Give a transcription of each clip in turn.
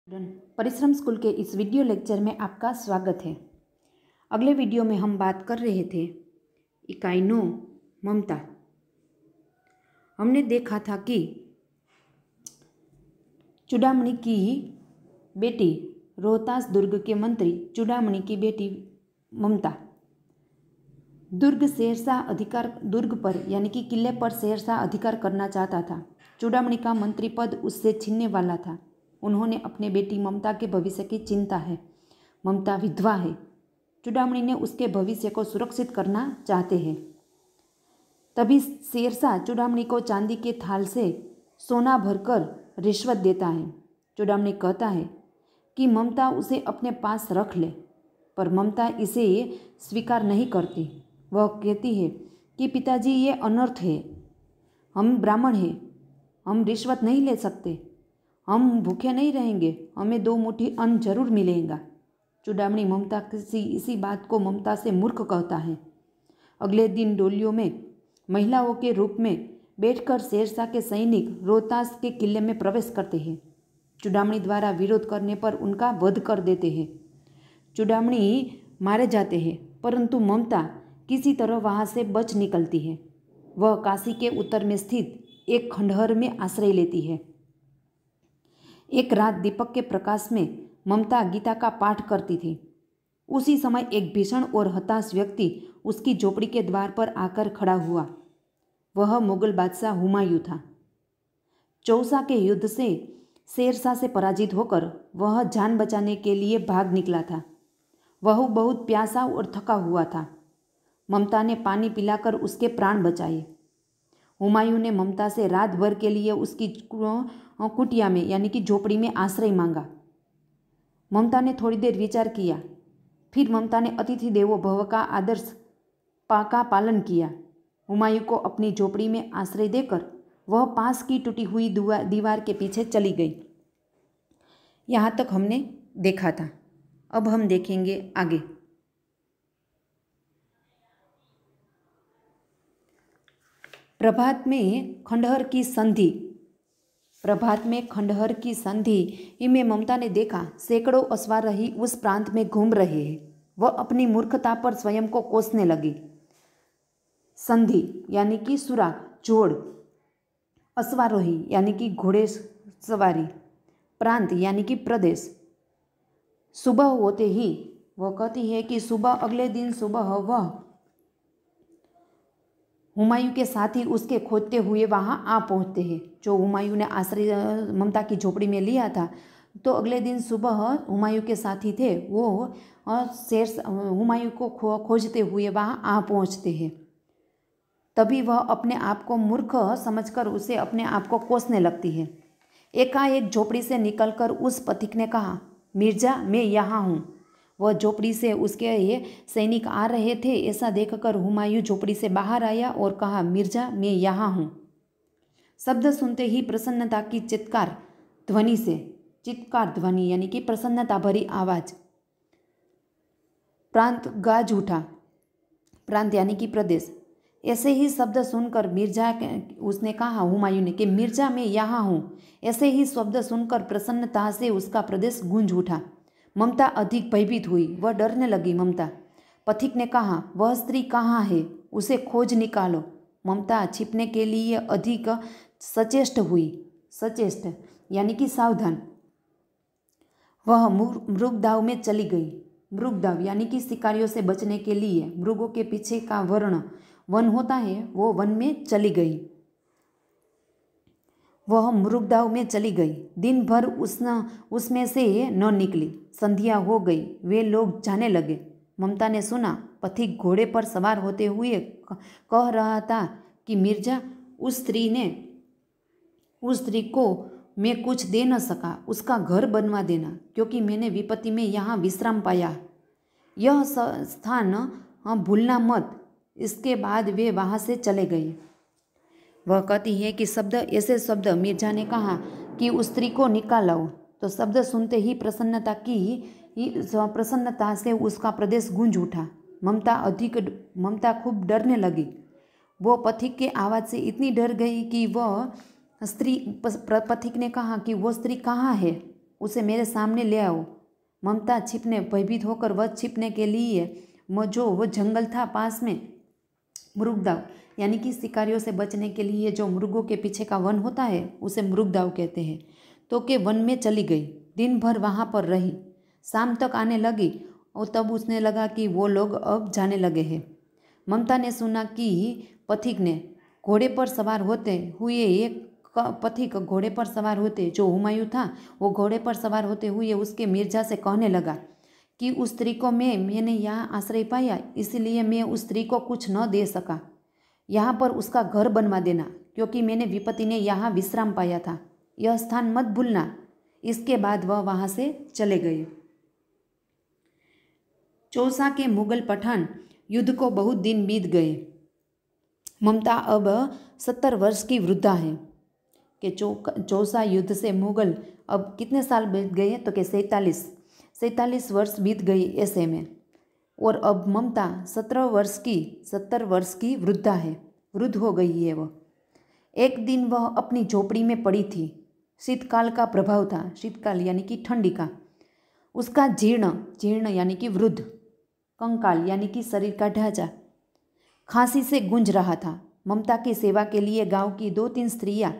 परिश्रम स्कूल के इस वीडियो लेक्चर में आपका स्वागत है। अगले वीडियो में हम बात कर रहे थे इकाई 9 ममता। हमने देखा था कि चूड़ामणि की बेटी रोहतास दुर्ग के मंत्री चूड़ामणि की बेटी ममता दुर्ग पर यानी कि किले पर शेरशाह अधिकार करना चाहता था। चूड़ामणि का मंत्री पद उससे छीनने वाला था। उन्होंने अपने बेटी ममता के भविष्य की चिंता है। ममता विधवा है। चूड़ामणि ने उसके भविष्य को सुरक्षित करना चाहते हैं। तभी शेरशाह चूड़ामणि को चांदी के थाल से सोना भरकर रिश्वत देता है। चूड़ामणि कहता है कि ममता उसे अपने पास रख ले, पर ममता इसे स्वीकार नहीं करती। वह कहती है कि पिताजी, ये अनर्थ है। हम ब्राह्मण हैं, हम रिश्वत नहीं ले सकते, हम भूखे नहीं रहेंगे, हमें 2 मुट्ठी अन्न जरूर मिलेगा। चूड़ामणि ममता की इसी बात को ममता से मूर्ख कहता है। अगले दिन डोलियों में महिलाओं के रूप में बैठकर शेरशाह के सैनिक रोहतास के किले में प्रवेश करते हैं। चूड़ामणि द्वारा विरोध करने पर उनका वध कर देते हैं। चूड़ामणि मारे जाते हैं, परंतु ममता किसी तरह वहाँ से बच निकलती है। वह काशी के उत्तर में स्थित एक खंडहर में आश्रय लेती है। एक रात दीपक के प्रकाश में ममता गीता का पाठ करती थी। उसी समय एक भीषण और हताश व्यक्ति उसकी झोपड़ी के द्वार पर आकर खड़ा हुआ। वह मुगल बादशाह हुमायूं था। चौसा के युद्ध से शेरशाह से पराजित होकर वह जान बचाने के लिए भाग निकला था। वह बहुत प्यासा और थका हुआ था। ममता ने पानी पिलाकर उसके प्राण बचाए। हुमायूं ने ममता से रात भर के लिए उसकी कुटिया में यानी कि झोपड़ी में आश्रय मांगा। ममता ने थोड़ी देर विचार किया। फिर ममता ने अतिथि देवो भव का आदर्श का पालन किया। हुमायूं को अपनी झोपड़ी में आश्रय देकर वह पास की टूटी हुई दीवार के पीछे चली गई। यहाँ तक हमने देखा था। अब हम देखेंगे आगे। प्रभात में खंडहर की संधि में ममता ने देखा सैकड़ों अश्वारोही उस प्रांत में घूम रहे हैं। वह अपनी मूर्खता पर स्वयं को कोसने लगी। संधि यानी कि सुराग, जोड़, अश्वारोही यानी कि घोड़े सवारी, प्रांत यानी कि प्रदेश। सुबह होते ही वह कहती है कि अगले दिन सुबह वह हुमायूं के साथ ही उसके खोजते हुए वहाँ आ पहुँचते हैं। जो हुमायूं ने आश्रय ममता की झोपड़ी में लिया था, तो अगले दिन सुबह हुमायूं के साथी थे वो हुमायूं को खोजते हुए वहाँ आ पहुँचते हैं। तभी वह अपने आप को मूर्ख समझकर उसे अपने आप को कोसने लगती है। एकाएक झोपड़ी से निकलकर उस पथिक ने कहा, मिर्जा, मैं यहाँ हूँ। वह झोपड़ी से उसके सैनिक आ रहे थे। ऐसा देखकर हुमायूं झोपड़ी से बाहर आया और कहा, मिर्जा, मैं यहाँ हूँ। शब्द सुनते ही प्रसन्नता की चित्कार ध्वनि यानी कि प्रसन्नता भरी आवाज। प्रांत गाज उठा। प्रांत यानी कि प्रदेश। ऐसे ही शब्द सुनकर उसने कहा हुमायूं ने कि मिर्जा, मैं यहाँ हूँ। ऐसे ही शब्द सुनकर प्रसन्नता से उसका प्रदेश गूंज उठा। ममता अधिक भयभीत हुई। वह डरने लगी। ममता। पथिक ने कहा, वह स्त्री कहाँ है? उसे खोज निकालो। ममता छिपने के लिए अधिक सचेष्ट हुई। सचेष्ट यानी कि सावधान। वह मृगदाव में चली गई। मृगदाव यानी कि शिकारियों से बचने के लिए मृगों के पीछे का वन होता है, वो वन में चली गई। वह मृगदाव में चली गई। दिन भर उसमें से न निकली। संध्या हो गई। वे लोग जाने लगे। ममता ने सुना पथिक घोड़े पर सवार होते हुए कह रहा था कि मिर्जा, उस स्त्री को मैं कुछ दे न सका। उसका घर बनवा देना, क्योंकि मैंने विपत्ति में यहाँ विश्राम पाया। यह स्थान भूलना मत। इसके बाद वे वहाँ से चले गए। वह कहती है कि ऐसे शब्द मिर्जा ने कहा कि उस स्त्री को निकालो। तो शब्द सुनते ही प्रसन्नता से उसका प्रदेश गूंज उठा। ममता खूब डरने लगी। वो पथिक के आवाज़ से इतनी डर गई कि पथिक ने कहा कि वो स्त्री कहाँ है? उसे मेरे सामने ले आओ। ममता छिपने भयभीत होकर वह छिपने के लिए जो वो जंगल था पास में, मृगदाव यानी कि शिकारियों से बचने के लिए जो मृगों के पीछे का वन होता है उसे मृगदाव कहते हैं, तो के वन में चली गई। दिन भर वहाँ पर रही। शाम तक आने लगी और तब उसने लगा कि वो लोग अब जाने लगे हैं। ममता ने सुना कि पथिक ने घोड़े पर सवार होते हुए एक पथिक घोड़े पर सवार होते जो हुमायूं था, वो घोड़े पर सवार होते हुए उसके मिर्जा से कहने लगा कि उस स्त्री को मैंने यहाँ आश्रय पाया, इसलिए मैं उस स्त्री को कुछ न दे सका। यहाँ पर उसका घर बनवा देना, क्योंकि मैंने विपत्ति ने यहाँ विश्राम पाया था। यह स्थान मत भूलना। इसके बाद वह वहाँ से चले गए। चौसा के मुगल पठान युद्ध को बहुत दिन बीत गए। ममता अब 70 वर्ष की वृद्धा है। कि चौसा युद्ध से मुगल अब कितने साल बीत गए तो कि 47 वर्ष बीत गई ऐसे में। और अब ममता 70 वर्ष की वृद्धा है, वृद्ध हो गई है वह। एक दिन वह अपनी झोपड़ी में पड़ी थी। शीतकाल का प्रभाव था, शीतकाल यानी कि ठंडी का। उसका जीर्ण यानी कि वृद्ध, कंकाल यानी कि शरीर का ढांचा खांसी से गूंज रहा था। ममता की सेवा के लिए गांव की 2-3 स्त्रियां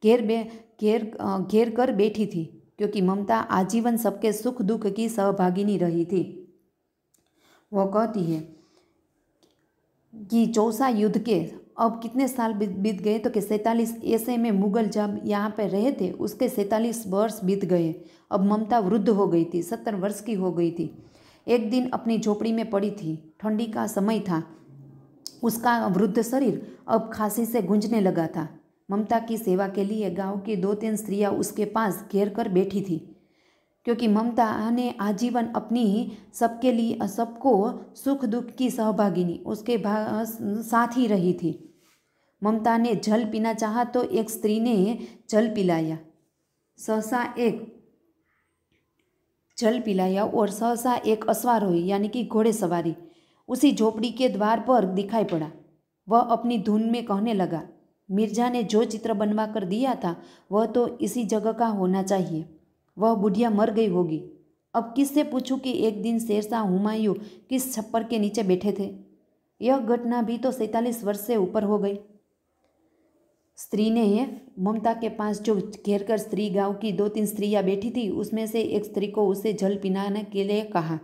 घेर कर बैठी थी, क्योंकि ममता आजीवन सबके सुख दुख की सहभागिनी रही थी। वह कहती है कि चौसा युद्ध के अब कितने साल बीत गए तो कि 47। ऐसे में मुगल जब यहाँ पर रहे थे उसके 47 वर्ष बीत गए। अब ममता वृद्ध हो गई थी, 70 वर्ष की हो गई थी। एक दिन अपनी झोपड़ी में पड़ी थी, ठंडी का समय था। उसका वृद्ध शरीर अब खांसी से गूंजने लगा था। ममता की सेवा के लिए गांव की 2-3 स्त्रियां उसके पास घेर कर बैठी थी, क्योंकि ममता ने आजीवन अपनी सबके लिए सबको सुख दुख की सहभागिनी उसके साथ ही रही थी। ममता ने जल पीना चाहा तो एक स्त्री ने जल पिलाया। और सहसा एक अश्वारोही यानी कि घोड़ेसवारी उसी झोपड़ी के द्वार पर दिखाई पड़ा। वह अपनी धुन में कहने लगा, मिर्जा ने जो चित्र बनवा कर दिया था वह तो इसी जगह का होना चाहिए। वह बुढ़िया मर गई होगी। अब किससे पूछूं कि एक दिन शेरशाह हुमायूं किस छप्पर के नीचे बैठे थे। यह घटना भी तो 47 वर्ष से ऊपर हो गई। स्त्री ने ममता के पास जो घेर कर स्त्री गांव की 2-3 स्त्रियां बैठी थी उसमें से एक स्त्री को उसे जल पिलाने के लिए कहा।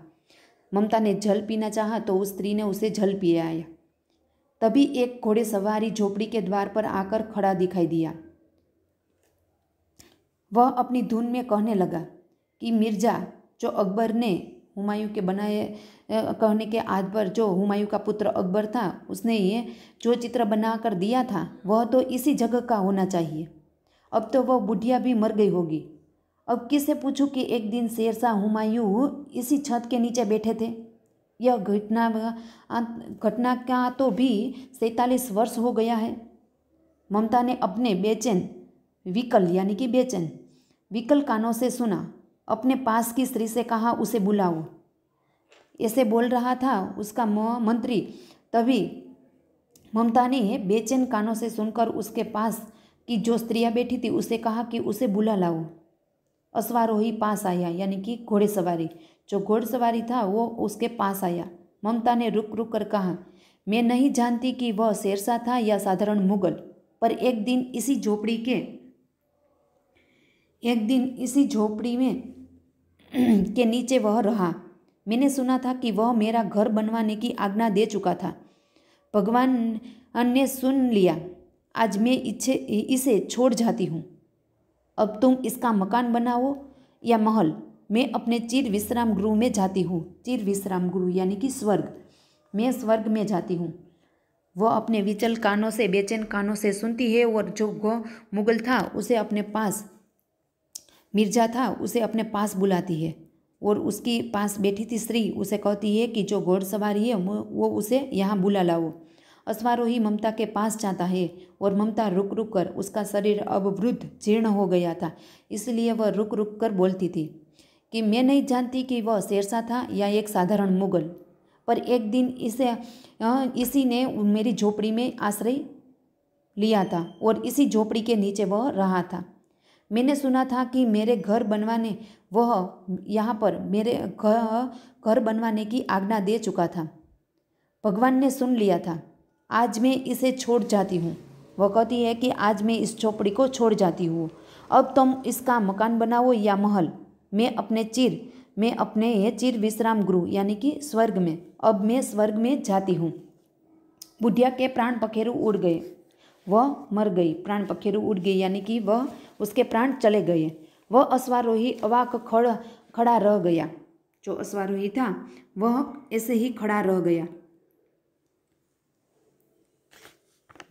ममता ने जल पीना चाहा तो उस स्त्री ने उसे जल पिलाया। तभी एक घोड़ेसवारी झोपड़ी के द्वार पर आकर खड़ा दिखाई दिया। वह अपनी धुन में कहने लगा कि मिर्जा जो अकबर ने हुमायूं के बनाए कहने के आधार पर जो हुमायूं का पुत्र अकबर था उसने ये जो चित्र बना कर दिया था वह तो इसी जगह का होना चाहिए। अब तो वह बुढ़िया भी मर गई होगी। अब किससे पूछूं कि एक दिन शेरशाह हुमायूं इसी छत के नीचे बैठे थे। यह घटना का तो भी 47 वर्ष हो गया है। ममता ने अपने विकल कानों से सुना। अपने पास की स्त्री से कहा, उसे बुलाओ। ऐसे बोल रहा था उसका मंत्री। तभी ममता ने बेचैन कानों से सुनकर उसके पास की जो स्त्रियां बैठी थी उसे कहा कि उसे बुला लाओ। अश्वारोही पास आया यानी कि घोड़ेसवारी, जो घोड़सवारी था वो उसके पास आया। ममता ने रुक रुक कर कहा, मैं नहीं जानती कि वह शेरशाह था या साधारण मुगल, पर एक दिन इसी झोपड़ी में के नीचे वह रहा। मैंने सुना था कि वह मेरा घर बनवाने की आज्ञा दे चुका था। भगवान ने सुन लिया। आज मैं इसे छोड़ जाती हूँ। अब तुम इसका मकान बनाओ या महल। मैं अपने चिर विश्राम गृह में जाती हूँ। चिर विश्राम गृह यानी कि स्वर्ग। मैं स्वर्ग में जाती हूँ। वह अपने विचल कानों से बेचैन कानों से सुनती है और जो मुगल था उसे अपने पास, मिर्जा था उसे अपने पास बुलाती है और उसकी पास बैठी थी स्त्री उसे कहती है कि जो घोड़सवारी है वो उसे यहाँ बुला लाओ। अश्वारोही ममता के पास जाता है और ममता रुक रुक कर, उसका शरीर अब वृद्ध जीर्ण हो गया था, इसलिए वह रुक रुक कर बोलती थी कि मैं नहीं जानती कि वह शेरशाह था या एक साधारण मुगल, पर एक दिन इसी ने मेरी झोपड़ी में आश्रय लिया था और इसी झोपड़ी के नीचे वह रहा था। मैंने सुना था कि मेरे घर बनवाने वह यहाँ पर मेरे घर बनवाने की आज्ञा दे चुका था। भगवान ने सुन लिया था। आज मैं इसे छोड़ जाती हूँ। वह कहती है कि आज मैं इस झोपड़ी को छोड़ जाती हूँ। अब तुम इसका मकान बनाओ या महल, मैं अपने ये चिर विश्राम गृह यानी कि स्वर्ग में, अब मैं स्वर्ग में जाती हूँ। बुढ़िया के प्राण पखेरु उड़ गए, वह मर गई। प्राण पखेरु उड़ गई यानी कि वह उसके प्राण चले गए। वह अश्वारोही अवाक खड़ा रह गया। जो अश्वारोही था वह ऐसे ही खड़ा रह गया।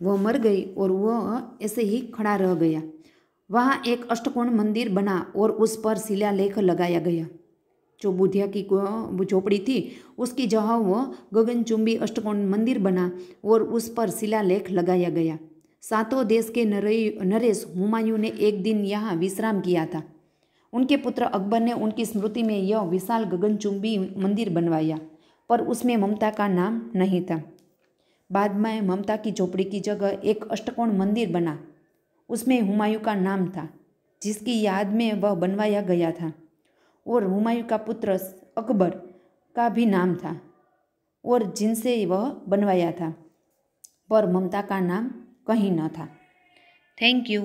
वह मर गई और वह ऐसे ही खड़ा रह गया। वहाँ एक अष्टकोण मंदिर बना और उस पर शिलालेख लगाया गया। जो बुढ़िया की झोपड़ी थी उसकी जगह वह गगनचुंबी अष्टकोण मंदिर बना और उस पर शिलालेख लगाया गया। सातों देश के नरेश हुमायूं ने एक दिन यहाँ विश्राम किया था। उनके पुत्र अकबर ने उनकी स्मृति में यह विशाल गगनचुंबी मंदिर बनवाया, पर उसमें ममता का नाम नहीं था। बाद में ममता की झोपड़ी की जगह एक अष्टकोण मंदिर बना, उसमें हुमायूं का नाम था, जिसकी याद में वह बनवाया गया था। और हुमायूं का पुत्र अकबर का भी नाम था और जिनसे वह बनवाया था, पर ममता का नाम कहीं न था। Thank you.